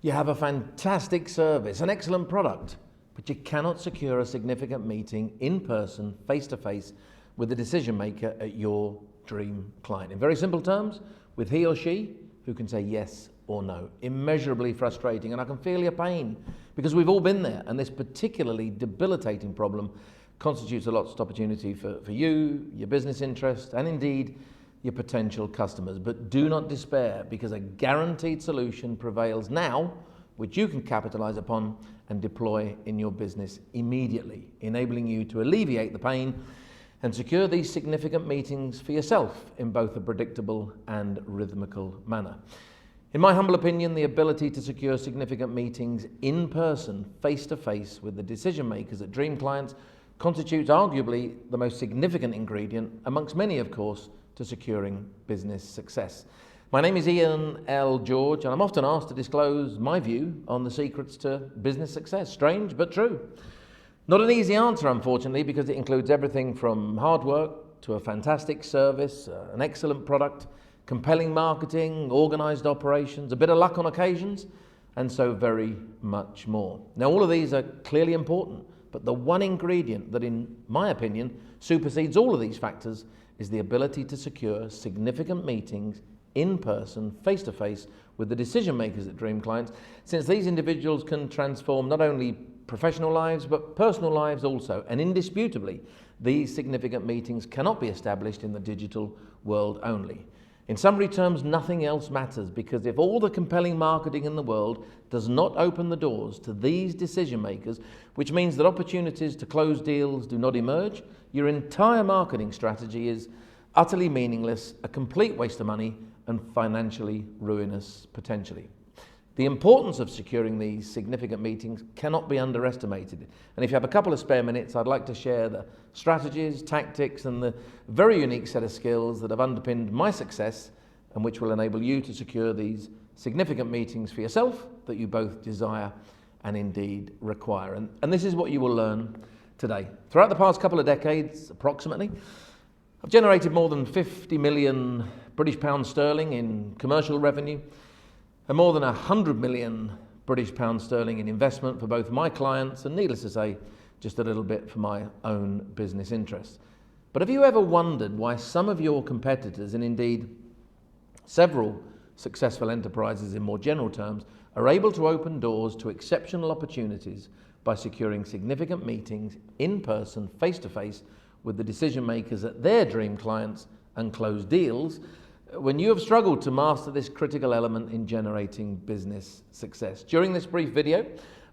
You have a fantastic service, an excellent product, but you cannot secure a significant meeting in person, face to face, with the decision maker at your dream client. In very simple terms, with he or she who can say yes or no. Immeasurably frustrating, and I can feel your pain because we've all been there, and this particularly debilitating problem constitutes a lost opportunity for you, your business interest, and indeed your potential customers. But do not despair, because a guaranteed solution prevails now, which you can capitalize upon and deploy in your business immediately, enabling you to alleviate the pain and secure these significant meetings for yourself in both a predictable and rhythmical manner. In my humble opinion, the ability to secure significant meetings in person, face to face with the decision makers at dream clients constitutes arguably the most significant ingredient, amongst many of course, to securing business success. My name is Ian L. George, and I'm often asked to disclose my view on the secrets to business success. Strange, but true. Not an easy answer, unfortunately, because it includes everything from hard work to a fantastic service, an excellent product, compelling marketing, organized operations, a bit of luck on occasions, and so very much more. Now, all of these are clearly important, but the one ingredient that, in my opinion, supersedes all of these factors is the ability to secure significant meetings in person, face to face, with the decision makers at dream clients, since these individuals can transform not only professional lives but personal lives also. And indisputably, these significant meetings cannot be established in the digital world only. In summary terms, nothing else matters, because if all the compelling marketing in the world does not open the doors to these decision makers, which means that opportunities to close deals do not emerge, your entire marketing strategy is utterly meaningless, a complete waste of money, and financially ruinous potentially. The importance of securing these significant meetings cannot be underestimated. And if you have a couple of spare minutes, I'd like to share the strategies, tactics, and the very unique set of skills that have underpinned my success and which will enable you to secure these significant meetings for yourself that you both desire and indeed require. And this is what you will learn today. Throughout the past couple of decades, approximately, I've generated more than 50 million British pounds sterling in commercial revenue, and more than 100 million British pounds sterling in investment for both my clients and, needless to say, just a little bit for my own business interests. But have you ever wondered why some of your competitors, and indeed several successful enterprises in more general terms, are able to open doors to exceptional opportunities by securing significant meetings in person, face to face, with the decision makers at their dream clients and close deals, when you have struggled to master this critical element in generating business success? During this brief video,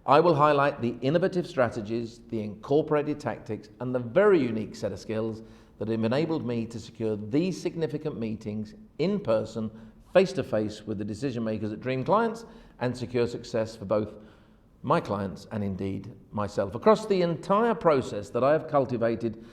I will highlight the innovative strategies, the incorporated tactics, and the very unique set of skills that have enabled me to secure these significant meetings in person, face to face, with the decision makers at dream clients, and secure success for both my clients and indeed myself. Across the entire process that I have cultivated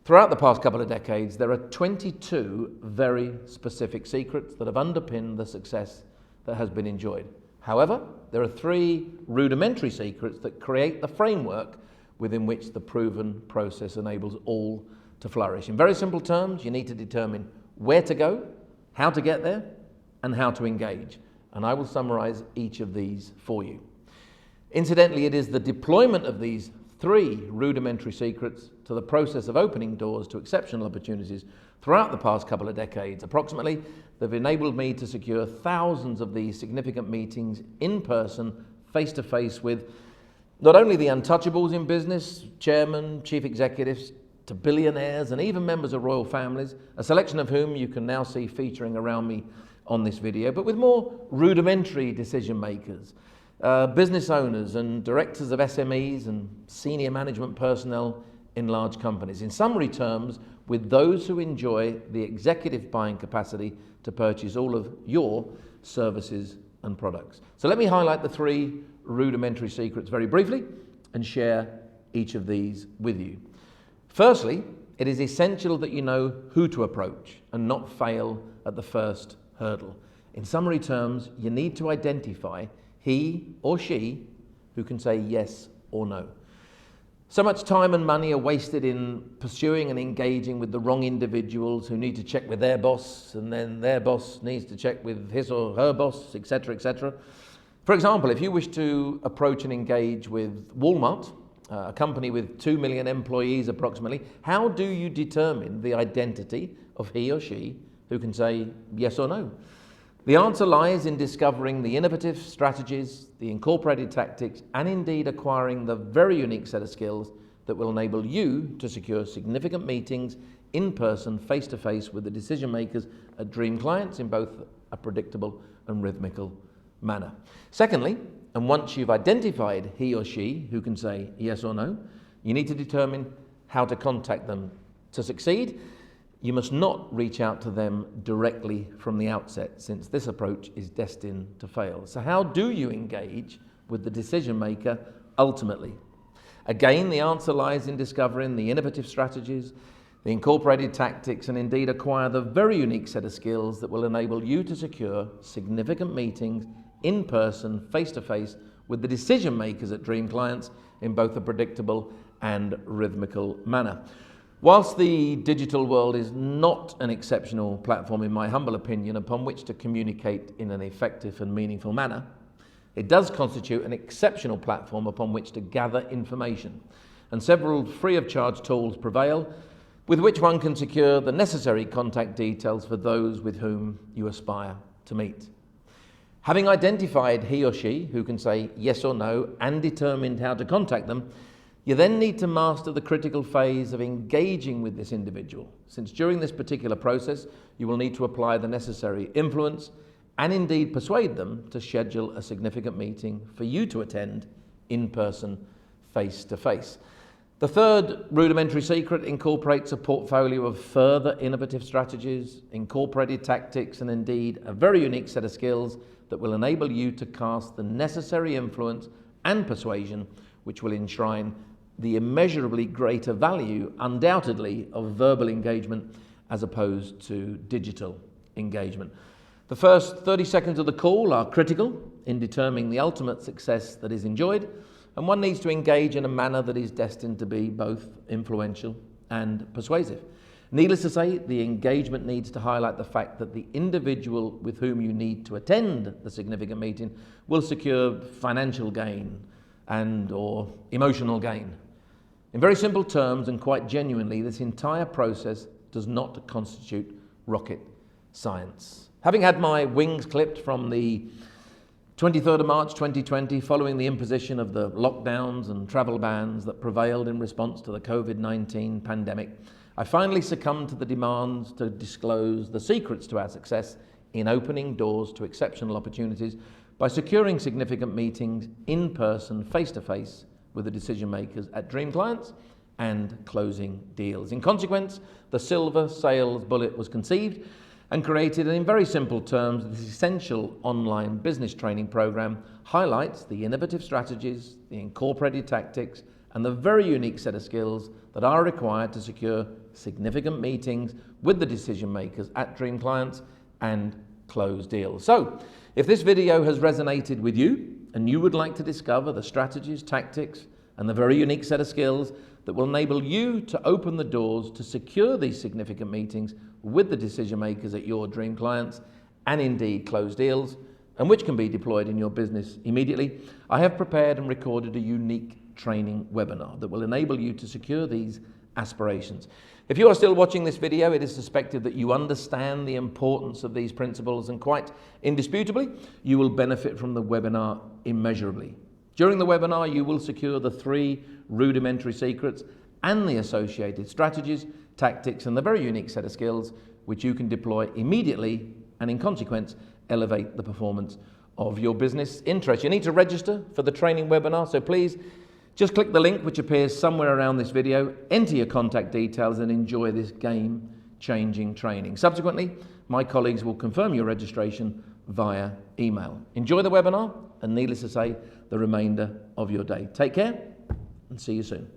throughout the past couple of decades, there are 22 very specific secrets that have underpinned the success that has been enjoyed. However, there are 3 rudimentary secrets that create the framework within which the proven process enables all to flourish. In very simple terms, you need to determine where to go, how to get there, and how to engage. And I will summarize each of these for you. Incidentally, it is the deployment of these 3 rudimentary secrets to the process of opening doors to exceptional opportunities throughout the past couple of decades. Approximately, they've enabled me to secure thousands of these significant meetings in person, face to face, with not only the untouchables in business, chairmen, chief executives, to billionaires, and even members of royal families, a selection of whom you can now see featuring around me on this video, but with more rudimentary decision makers, business owners and directors of SMEs and senior management personnel in large companies. In summary terms, with those who enjoy the executive buying capacity to purchase all of your services and products. So let me highlight the 3 rudimentary secrets very briefly and share each of these with you. Firstly, it is essential that you know who to approach and not fail at the first hurdle. In summary terms, you need to identify he or she who can say yes or no. So much time and money are wasted in pursuing and engaging with the wrong individuals who need to check with their boss, and then their boss needs to check with his or her boss, etc., etc. For example, if you wish to approach and engage with Walmart, a company with 2 million employees approximately, how do you determine the identity of he or she who can say yes or no? The answer lies in discovering the innovative strategies, the incorporated tactics, and indeed acquiring the very unique set of skills that will enable you to secure significant meetings in person, face-to-face with the decision makers at dream clients in both a predictable and rhythmical manner. Secondly, and once you've identified he or she who can say yes or no, you need to determine how to contact them. To succeed, you must not reach out to them directly from the outset, since this approach is destined to fail. So how do you engage with the decision maker ultimately? Again, the answer lies in discovering the innovative strategies, the incorporated tactics, and indeed acquire the very unique set of skills that will enable you to secure significant meetings in person, face-to-face, with the decision makers at dream clients in both a predictable and rhythmical manner. Whilst the digital world is not an exceptional platform, in my humble opinion, upon which to communicate in an effective and meaningful manner, it does constitute an exceptional platform upon which to gather information, and several free of charge tools prevail with which one can secure the necessary contact details for those with whom you aspire to meet. Having identified he or she who can say yes or no and determined how to contact them, you then need to master the critical phase of engaging with this individual, since during this particular process you will need to apply the necessary influence and indeed persuade them to schedule a significant meeting for you to attend in person, face to face. The third rudimentary secret incorporates a portfolio of further innovative strategies, incorporated tactics, and indeed a very unique set of skills that will enable you to cast the necessary influence and persuasion which will enshrine the immeasurably greater value, undoubtedly, of verbal engagement as opposed to digital engagement. The first 30 seconds of the call are critical in determining the ultimate success that is enjoyed, and one needs to engage in a manner that is destined to be both influential and persuasive. Needless to say, the engagement needs to highlight the fact that the individual with whom you need to attend the significant meeting will secure financial gain and/or emotional gain. In very simple terms and quite genuinely, this entire process does not constitute rocket science. Having had my wings clipped from the 23rd of March 2020, following the imposition of the lockdowns and travel bans that prevailed in response to the COVID-19 pandemic, I finally succumbed to the demands to disclose the secrets to our success in opening doors to exceptional opportunities by securing significant meetings in person, face-to-face, with the decision makers at dream clients and closing deals. In consequence, the silver sales bullet was conceived and created, and in very simple terms, this essential online business training program highlights the innovative strategies, the incorporated tactics, and the very unique set of skills that are required to secure significant meetings with the decision makers at dream clients and close deals. So, if this video has resonated with you and you would like to discover the strategies, tactics, and the very unique set of skills that will enable you to open the doors to secure these significant meetings with the decision makers at your dream clients and indeed close deals, and which can be deployed in your business immediately, I have prepared and recorded a unique training webinar that will enable you to secure these aspirations. If you are still watching this video, it is suspected that you understand the importance of these principles, and quite indisputably, you will benefit from the webinar immeasurably. During the webinar, you will secure the 3 rudimentary secrets and the associated strategies, tactics, and the very unique set of skills which you can deploy immediately and, in consequence, elevate the performance of your business interests. You need to register for the training webinar, so please just click the link which appears somewhere around this video, enter your contact details, and enjoy this game-changing training. Subsequently, my colleagues will confirm your registration via email. Enjoy the webinar, and needless to say, the remainder of your day. Take care, and see you soon.